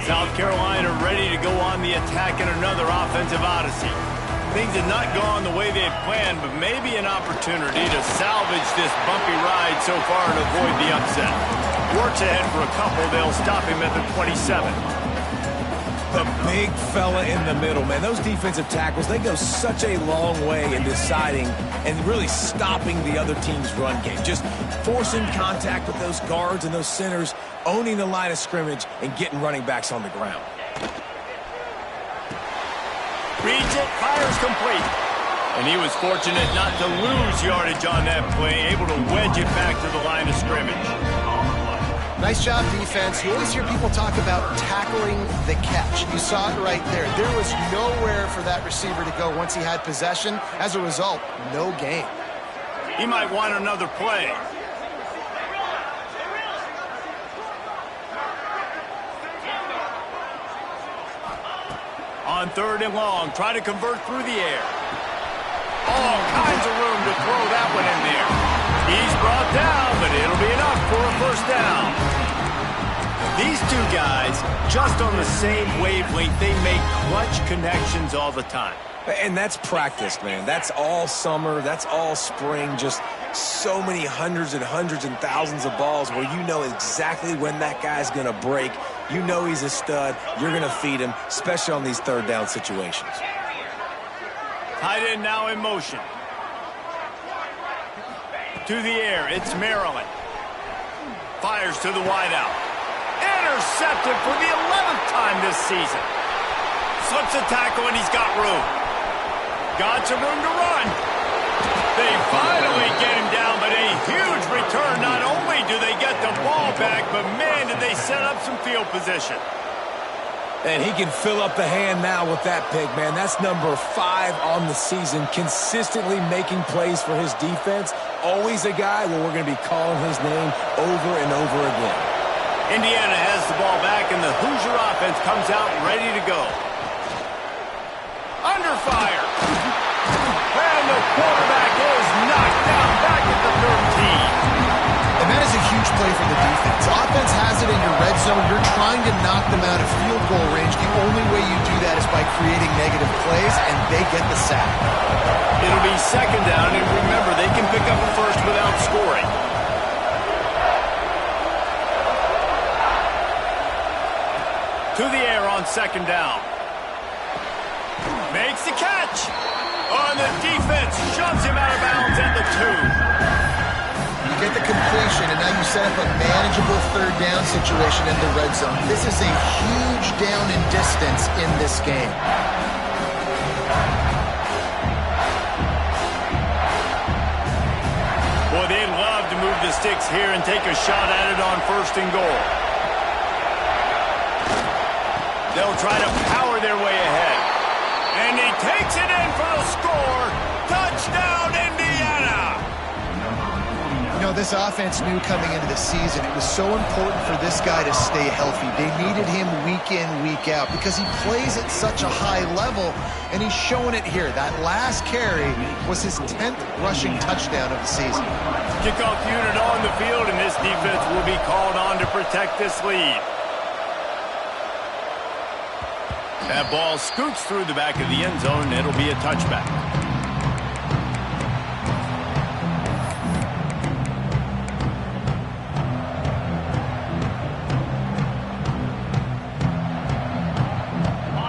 South Carolina ready to go on the attack in another offensive odyssey. Things had not gone the way they had planned, but maybe an opportunity to salvage this bumpy ride so far and avoid the upset. Works ahead for a couple. They'll stop him at the 27. The big fella in the middle, man. Those defensive tackles, they go such a long way in deciding and really stopping the other team's run game. Just forcing contact with those guards and those centers, owning the line of scrimmage, and getting running backs on the ground. Reads it, fires complete. And he was fortunate not to lose yardage on that play, able to wedge it back to the line of scrimmage. Nice job, defense. You always hear people talk about tackling the catch. You saw it right there. There was nowhere for that receiver to go once he had possession. As a result, no gain. He might want another play. On 3rd and long, try to convert through the air. All kinds of room to throw that one in there. He's brought down, but it'll be enough for a first down. These two guys, just on the same wavelength, they make clutch connections all the time. And that's practice, man. That's all summer. That's all spring. Just so many hundreds and thousands of balls where you know exactly when that guy's going to break. You know he's a stud. You're going to feed him, especially on these 3rd down situations. Tight end now in motion. To the air, it's Maryland. Fires to the wideout. Intercepted for the 11th time this season. Slips a tackle and he's got room. Got some room to run. They finally get him down, but a huge return. Not only do they get the ball back, but man, did they set up some field position. And he can fill up the hand now with that pick, man. That's number 5 on the season, consistently making plays for his defense. Always a guy where we're going to be calling his name over and over again. Indiana has the ball back, and the Hoosier offense comes out ready to go. Under fire. And the quarterback is knocked down back at the 13. And that is a huge play for the defense. Offense has it in your red zone. You're trying to knock them out of field goal range. The only way you do that is by creating negative plays, and they get the sack. It'll be 2nd down, and remember, they can pick up a first without scoring. To the air on 2nd down. Makes the catch. On the defense, shoves him out of bounds at the 2. You get the completion, and now you set up a manageable 3rd down situation in the red zone. This is a huge down in distance in this game. Boy, they'd love to move the sticks here and take a shot at it on 1st and goal. They'll try to power their way ahead. And he takes it in for the score. Touchdown, Indiana! You know, this offense knew coming into the season it was so important for this guy to stay healthy. They needed him week in, week out because he plays at such a high level, and he's showing it here. That last carry was his 10th rushing touchdown of the season. Kickoff unit on the field, and this defense will be called on to protect this lead. That ball scoots through the back of the end zone, and it'll be a touchback.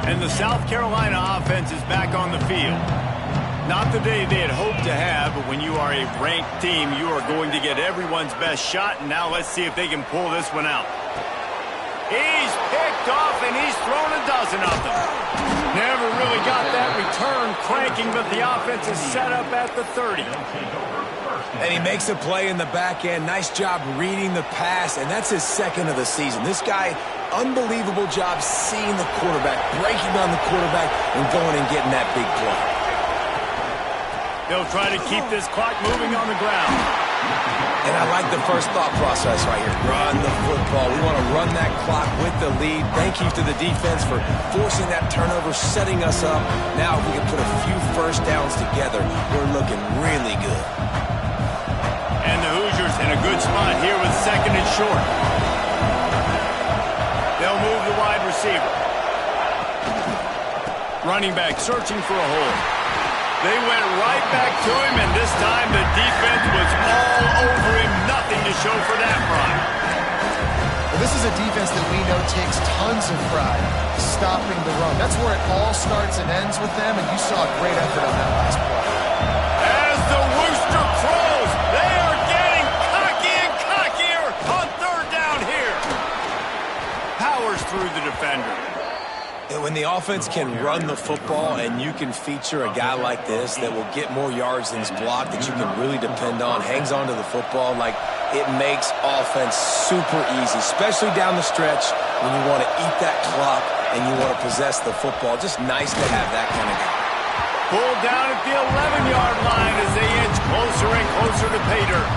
And the South Carolina offense is back on the field. Not the day they had hoped to have, but when you are a ranked team, you are going to get everyone's best shot, and now let's see if they can pull this one out. He's picked off, and he's thrown a dozen of them. Never really got that return cranking, but the offense is set up at the 30. And he makes a play in the back end. Nice job reading the pass, and that's his second of the season. This guy, unbelievable job seeing the quarterback, breaking on the quarterback, and going and getting that big play. They'll try to keep this clock moving on the ground. And I like the first thought process right here. Run the football. We want to run that clock with the lead. Thank you to the defense for forcing that turnover, setting us up. Now if we can put a few first downs together, we're looking really good. And the Hoosiers in a good spot here with second and short. They'll move the wide receiver. Running back searching for a hole. They went right back to him, and this time the defense was all over him. Nothing to show for that run. Well, this is a defense that we know takes tons of pride stopping the run. That's where it all starts and ends with them, and you saw a great effort on that last play. As the rooster crows, they are getting cocky and cockier on third down here. Powers through the defender. And when the offense can run the football and you can feature a guy like this that will get more yards than his block that you can really depend on, hangs on to the football, like it makes offense super easy, especially down the stretch when you want to eat that clock and you want to possess the football. Just nice to have that kind of guy. Pulled down at the 11-yard line as they inch closer and closer to pay dirt.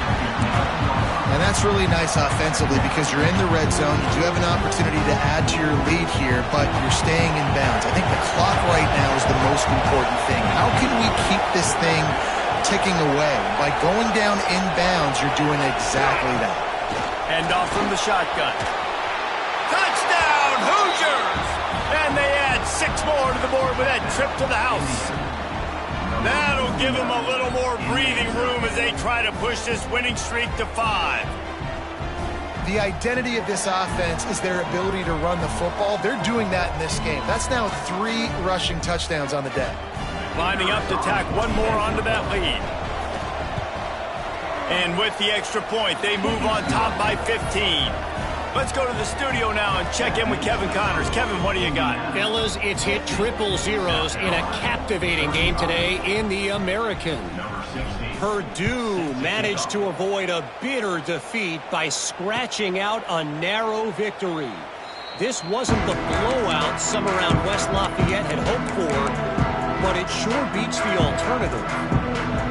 And that's really nice offensively because you're in the red zone. You do have an opportunity to add to your lead here, but you're staying in bounds. I think the clock right now is the most important thing. How can we keep this thing ticking away? By going down in bounds, you're doing exactly that. Hand off from the shotgun. Touchdown, Hoosiers! And they add 6 more to the board with that trip to the house. That'll give them a little more breathing room as they try to push this winning streak to 5. The identity of this offense is their ability to run the football. They're doing that in this game. That's now 3 rushing touchdowns on the day. Lining up to tack one more onto that lead. And with the extra point, they move on top by 15. Let's go to the studio now and check in with Kevin Connors. Kevin, what do you got? Fellas, it's hit triple zeros in a captivating game today in the American. Purdue managed to avoid a bitter defeat by scratching out a narrow victory. This wasn't the blowout some around West Lafayette had hoped for, but it sure beats the alternative.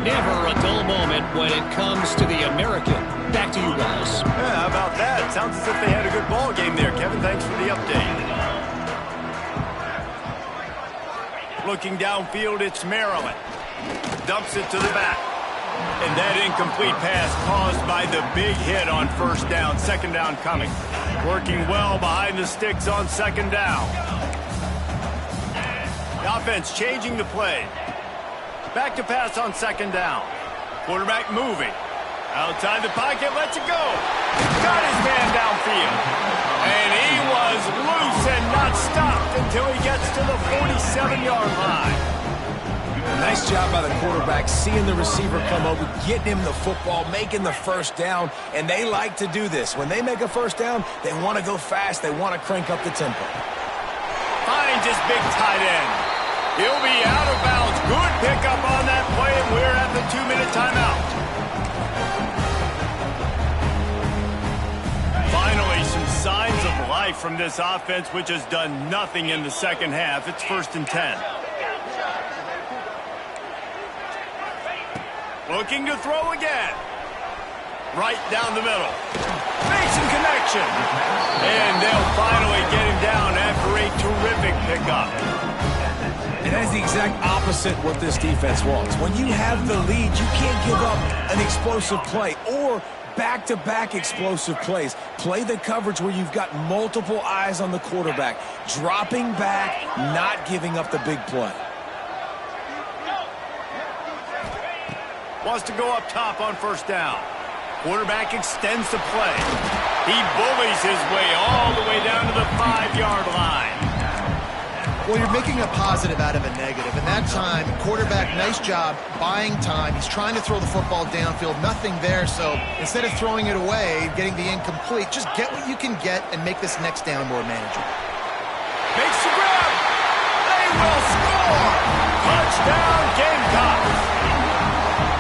Never a dull moment when it comes to the American. Back to you guys. Yeah, how about that? Sounds as if they had a good ball game there. Kevin, thanks for the update. Looking downfield, it's Maryland. Dumps it to the back. And that incomplete pass caused by the big hit on first down. Second down coming. Working well behind the sticks on second down. The offense changing the play. Back to pass on second down. Quarterback moving. Outside the pocket, lets it go. Got his man downfield. And he was loose and not stopped until he gets to the 47-yard line. Nice job by the quarterback, seeing the receiver come over, getting him the football, making the first down, and they like to do this. When they make a first down, they want to go fast. They want to crank up the tempo. Finds his big tight end. He'll be out of bounds. Good pickup on that play, and we're at the 2-minute timeout. Finally, some signs of life from this offense, which has done nothing in the second half. It's 1st and 10. Looking to throw again. Right down the middle. Mason connection. And they'll finally get him down after a terrific pickup. And that is the exact opposite what this defense wants. When you have the lead, you can't give up an explosive play or back-to-back explosive plays. Play the coverage where you've got multiple eyes on the quarterback. Dropping back, not giving up the big play. Wants to go up top on first down. Quarterback extends the play. He bullies his way all the way down to the 5-yard line. Well, you're making a positive out of a negative. And that time, quarterback, nice job buying time. He's trying to throw the football downfield. Nothing there, so instead of throwing it away, getting the incomplete, just get what you can get and make this next down more manageable. Makes the grab. They will score. Touchdown, Gamecocks.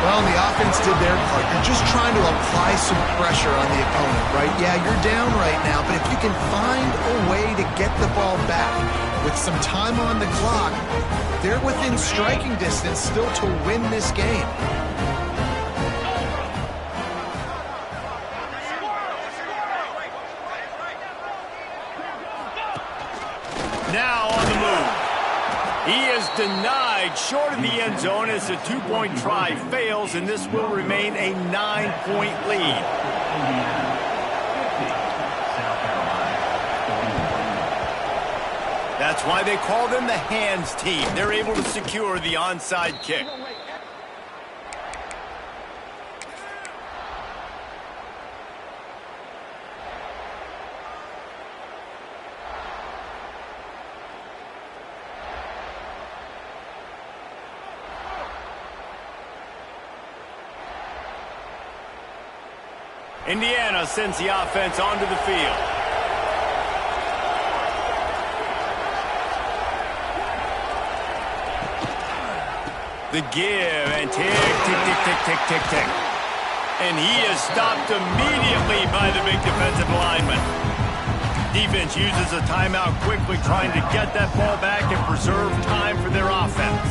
Well, the offense did their part. You're just trying to apply some pressure on the opponent, right? Yeah, you're down right now, but if you can find a way to get the ball back with some time on the clock, they're within striking distance still to win this game. Now on the move. He is denied short of the end zone as the two-point try fails, and this will remain a 9-point lead. That's why they call them the hands team. They're able to secure the onside kick. Indiana sends the offense onto the field. The give and tick, tick, tick, tick, tick, tick, tick. And he is stopped immediately by the big defensive lineman. Defense uses a timeout quickly, trying to get that ball back and preserve time for their offense.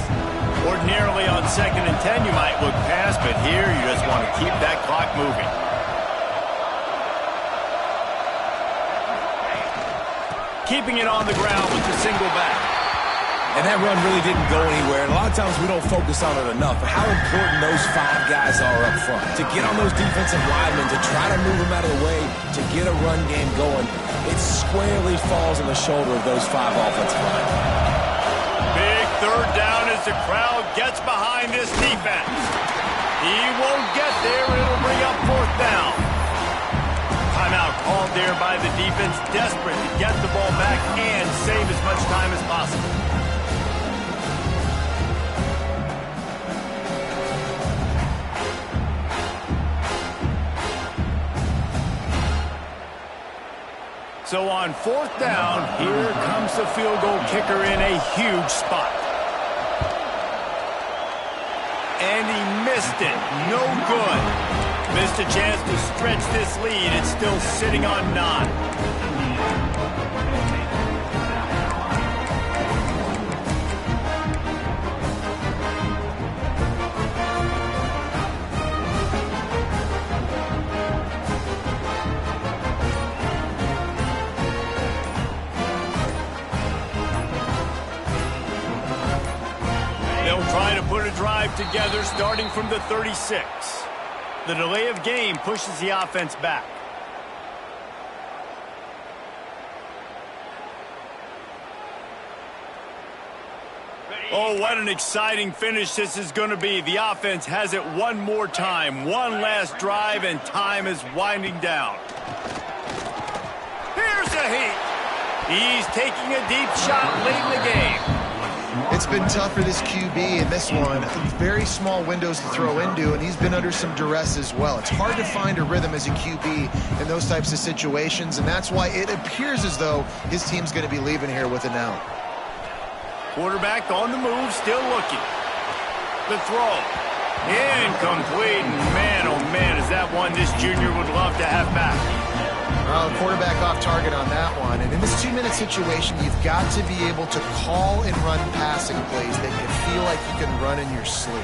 Ordinarily on 2nd and 10, you might look past, but here you just want to keep that clock moving. Keeping it on the ground with the single back. And that run really didn't go anywhere. And a lot of times we don't focus on it enough. But how important those 5 guys are up front. To get on those defensive linemen, to try to move them out of the way, to get a run game going, it squarely falls on the shoulder of those 5 offensive linemen. Big third down as the crowd gets behind this defense. He won't get there. It'll bring up 4th down. Timeout called there by the defense, desperate to get the ball back and save as much time as possible. So on 4th down, here comes the field goal kicker in a huge spot. And he missed it. No good. Missed a chance to stretch this lead. It's still sitting on 9. They'll try to put a drive together starting from the 36. The delay of game pushes the offense back. Oh, what an exciting finish this is going to be. The offense has it one more time. One last drive, and time is winding down. Here's a heat. He's taking a deep shot late in the game. It's been tough for this QB in this one. Very small windows to throw into, and he's been under some duress as well. It's hard to find a rhythm as a QB in those types of situations, and that's why it appears as though his team's going to be leaving here with an out. Quarterback on the move, still looking. The throw. Incomplete. Man, oh man, is that one this junior would love to have back. Quarterback off target on that one. And in this 2-minute situation, you've got to be able to call and run passing plays that you feel like you can run in your sleep.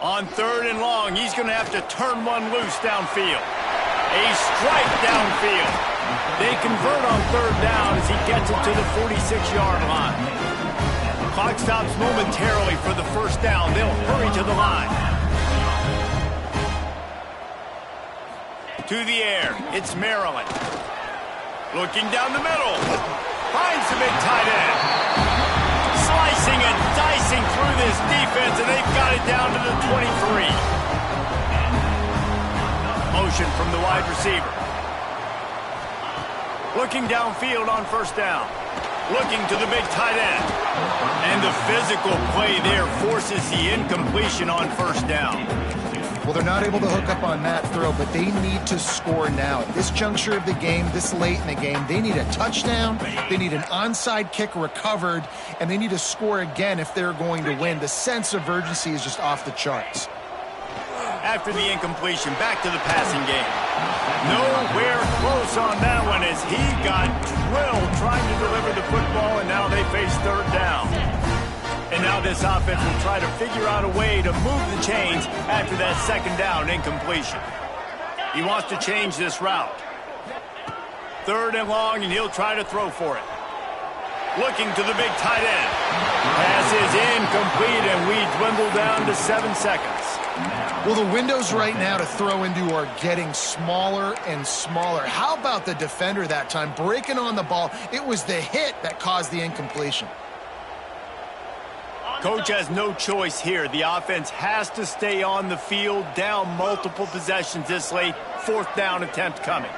On 3rd and long, he's going to have to turn one loose downfield. A strike downfield. They convert on third down as he gets it to the 46-yard line. Clock stops momentarily for the first down. They'll hurry to the line. To the air, it's Maryland. Looking down the middle. Finds the big tight end. Slicing and dicing through this defense, and they've got it down to the 23. Motion from the wide receiver. Looking downfield on first down. Looking to the big tight end. And the physical play there forces the incompletion on first down. Well, they're not able to hook up on that throw, but they need to score now. At this juncture of the game, this late in the game, they need a touchdown, they need an onside kick recovered, and they need to score again if they're going to win. The sense of urgency is just off the charts. After the incompletion, back to the passing game. Nowhere close on that one as he got drilled trying to deliver the football, and now they face third down. And now this offense will try to figure out a way to move the chains after that second down incompletion. He wants to change this route. Third and long, and he'll try to throw for it. Looking to the big tight end. Pass is incomplete, and we dwindle down to 7 seconds. Well, the windows right now to throw into are getting smaller and smaller. How about the defender that time breaking on the ball? It was the hit that caused the incompletion. Coach has no choice here. The offense has to stay on the field, down multiple possessions this late. Fourth down attempt coming.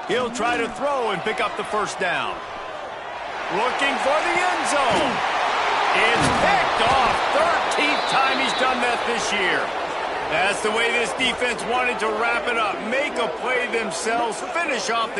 He'll try to throw and pick up the first down. Looking for the end zone. It's picked off. 13th time he's done that this year. That's the way this defense wanted to wrap it up. Make a play themselves. Finish off the